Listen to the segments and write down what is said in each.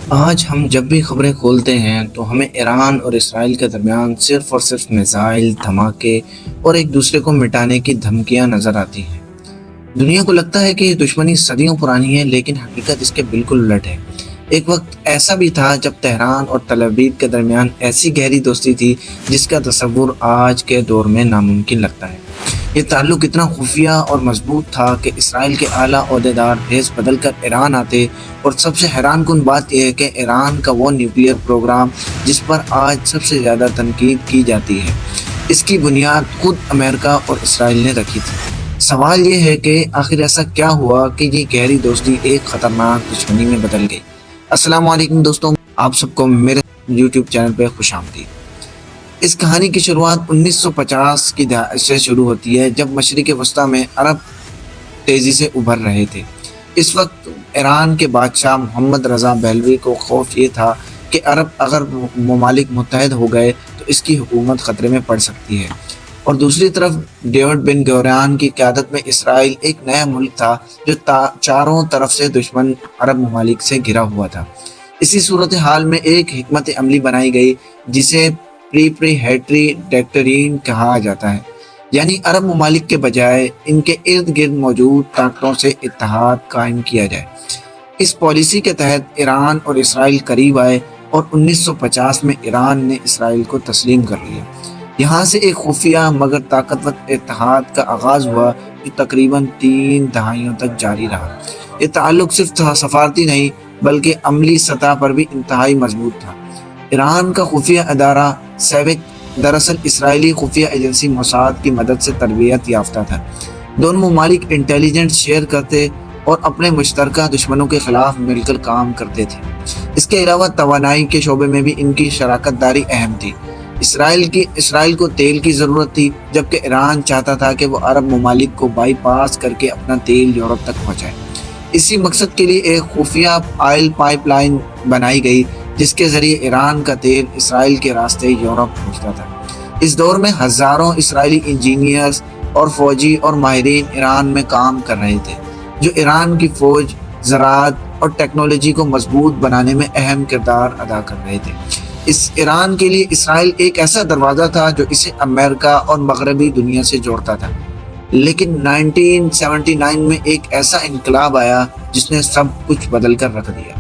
آج ہم جب بھی خبریں کھولتے ہیں تو ہمیں ایران اور اسرائیل کے درمیان صرف اور صرف میزائل، دھماکے اور ایک دوسرے کو مٹانے کی دھمکیاں نظر آتی ہیں۔ دنیا کو لگتا ہے کہ یہ دشمنی صدیوں پرانی ہے، لیکن حقیقت اس کے بالکل الٹ ہے۔ ایک وقت ایسا بھی تھا جب تہران اور تل ابیب کے درمیان ایسی گہری دوستی تھی جس کا تصور آج کے دور میں ناممکن لگتا ہے۔ یہ تعلق اتنا خفیہ اور مضبوط تھا کہ اسرائیل کے اعلیٰ عہدیدار بھیس بدل کر ایران آتے، اور سب سے حیران کن بات یہ ہے کہ ایران کا وہ نیوکلیئر پروگرام جس پر آج سب سے زیادہ تنقید کی جاتی ہے، اس کی بنیاد خود امریکہ اور اسرائیل نے رکھی تھی۔ سوال یہ ہے کہ آخر ایسا کیا ہوا کہ یہ گہری دوستی ایک خطرناک دشمنی میں بدل گئی۔ السلام علیکم دوستوں، آپ سب کو میرے یوٹیوب چینل پہ خوش آمدید۔ اس کہانی کی شروعات 1950 کی دہائی سے شروع ہوتی ہے، جب مشرق وسطیٰ میں عرب تیزی سے ابھر رہے تھے۔ اس وقت ایران کے بادشاہ محمد رضا پہلوی کو خوف یہ تھا کہ عرب اگر ممالک متحد ہو گئے تو اس کی حکومت خطرے میں پڑ سکتی ہے، اور دوسری طرف ڈیوڈ بن گوریان کی قیادت میں اسرائیل ایک نیا ملک تھا جو چاروں طرف سے دشمن عرب ممالک سے گھرا ہوا تھا۔ اسی صورتحال میں ایک حکمت عملی بنائی گئی جسے پریپریہیٹری ڈیکٹرین کہا جاتا ہے، یعنی عرب ممالک کے بجائے ان کے ارد گرد موجود طاقتوں سے اتحاد قائم کیا جائے۔ اس پالیسی کے تحت ایران اور اسرائیل قریب آئے، اور 1950 میں ایران نے اسرائیل کو تسلیم کر لیا۔ یہاں سے ایک خفیہ مگر طاقتور اتحاد کا آغاز ہوا جو تقریباً 3 دہائیوں تک جاری رہا۔ یہ تعلق صرف سفارتی نہیں بلکہ عملی سطح پر بھی انتہائی مضبوط تھا۔ ایران کا خفیہ ادارہ سیوک دراصل اسرائیلی خفیہ ایجنسی موساد کی مدد سے تربیت یافتہ تھا۔ دونوں ممالک انٹیلیجنس شیئر کرتے اور اپنے مشترکہ دشمنوں کے خلاف مل کر کام کرتے تھے۔ اس کے علاوہ توانائی کے شعبے میں بھی ان کی شراکت داری اہم تھی۔ اسرائیل کو تیل کی ضرورت تھی، جبکہ ایران چاہتا تھا کہ وہ عرب ممالک کو بائی پاس کر کے اپنا تیل یورپ تک پہنچائے۔ اسی مقصد کے لیے ایک خفیہ آئل پائپ لائن بنائی گئی جس کے ذریعے ایران کا تیل اسرائیل کے راستے یورپ پہنچتا تھا۔ اس دور میں ہزاروں اسرائیلی انجینئرز اور فوجی اور ماہرین ایران میں کام کر رہے تھے، جو ایران کی فوج، زراعت اور ٹیکنالوجی کو مضبوط بنانے میں اہم کردار ادا کر رہے تھے۔ اس ایران کے لیے اسرائیل ایک ایسا دروازہ تھا جو اسے امریکہ اور مغربی دنیا سے جوڑتا تھا۔ لیکن 1979 میں ایک ایسا انقلاب آیا جس نے سب کچھ بدل کر رکھ دیا۔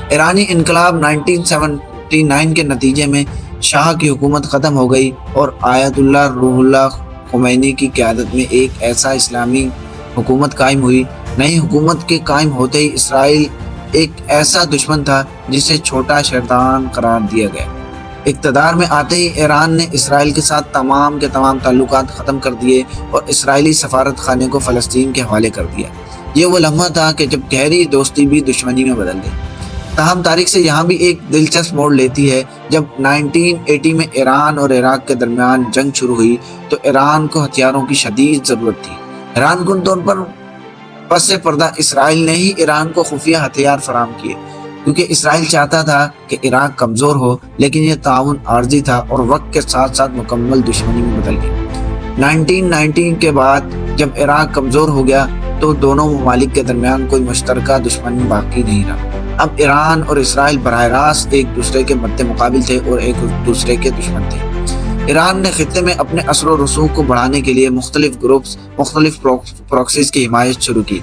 ایرانی انقلاب 1979 کے نتیجے میں شاہ کی حکومت ختم ہو گئی، اور آیت اللہ روح اللہ خمینی کی قیادت میں ایک ایسا اسلامی حکومت قائم ہوئی۔ نئی حکومت کے قائم ہوتے ہی اسرائیل ایک ایسا دشمن تھا جسے چھوٹا شیطان قرار دیا گیا۔ اقتدار میں آتے ہی ایران نے اسرائیل کے ساتھ تمام کے تمام تعلقات ختم کر دیے اور اسرائیلی سفارت خانے کو فلسطین کے حوالے کر دیا۔ یہ وہ لمحہ تھا کہ جب گہری دوستی بھی دشمنی میں بدل گئی۔ تاہم تاریخ سے یہاں بھی ایک دلچسپ موڑ لیتی ہے۔ جب 1980 میں ایران اور عراق کے درمیان جنگ شروع ہوئی تو ایران کو ہتھیاروں کی شدید ضرورت تھی۔ حیران کن طور پر پس پردہ اسرائیل نے ہی ایران کو خفیہ ہتھیار فراہم کیے، کیونکہ اسرائیل چاہتا تھا کہ عراق کمزور ہو، لیکن یہ تعاون عارضی تھا اور وقت کے ساتھ ساتھ مکمل دشمنی میں بدل گیا۔ 1990 کے بعد جب عراق کمزور ہو گیا تو دونوں ممالک کے درمیان کوئی مشترکہ دشمن باقی نہیں رہا۔ اب ایران اور اسرائیل براہ راست ایک دوسرے کے مد مقابل تھے اور ایک دوسرے کے دشمن تھے۔ ایران نے خطے میں اپنے اثر و رسوخ کو بڑھانے کے لیے مختلف پراکسیز کی حمایت شروع کی،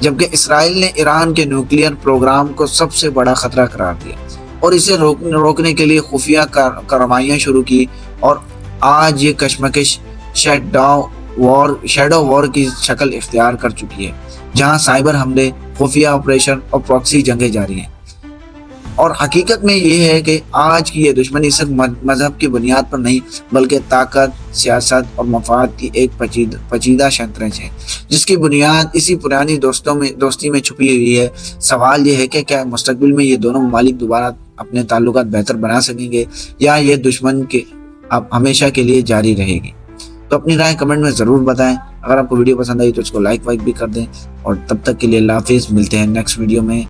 جبکہ اسرائیل نے ایران کے نیوکلیئر پروگرام کو سب سے بڑا خطرہ قرار دیا اور اسے روکنے کے لیے خفیہ کارروائیاں شروع کی، اور آج یہ کشمکش شیڈو وار کی شکل اختیار کر چکی ہے، جہاں سائبر حملے، خفیہ آپریشن اور پراکسی جنگیں جاری ہیں۔ اور حقیقت میں یہ ہے کہ آج کی یہ دشمنی صرف مذہب کی بنیاد پر نہیں بلکہ طاقت، سیاست اور مفاد کی ایک پیچیدہ شطرنج ہے، جس کی بنیاد اسی پرانی دوستی میں چھپی ہوئی ہے۔ سوال یہ ہے کہ کیا مستقبل میں یہ دونوں ممالک دوبارہ اپنے تعلقات بہتر بنا سکیں گے، یا یہ دشمن کے اب ہمیشہ کے لیے جاری رہے گی؟ تو اپنی رائے کمنٹ میں ضرور بتائیں۔ اگر آپ کو ویڈیو پسند آئی تو اس کو لائک بھی کر دیں، اور تب تک کے لیے اللہ حافظ، ملتے ہیں نیکسٹ ویڈیو میں۔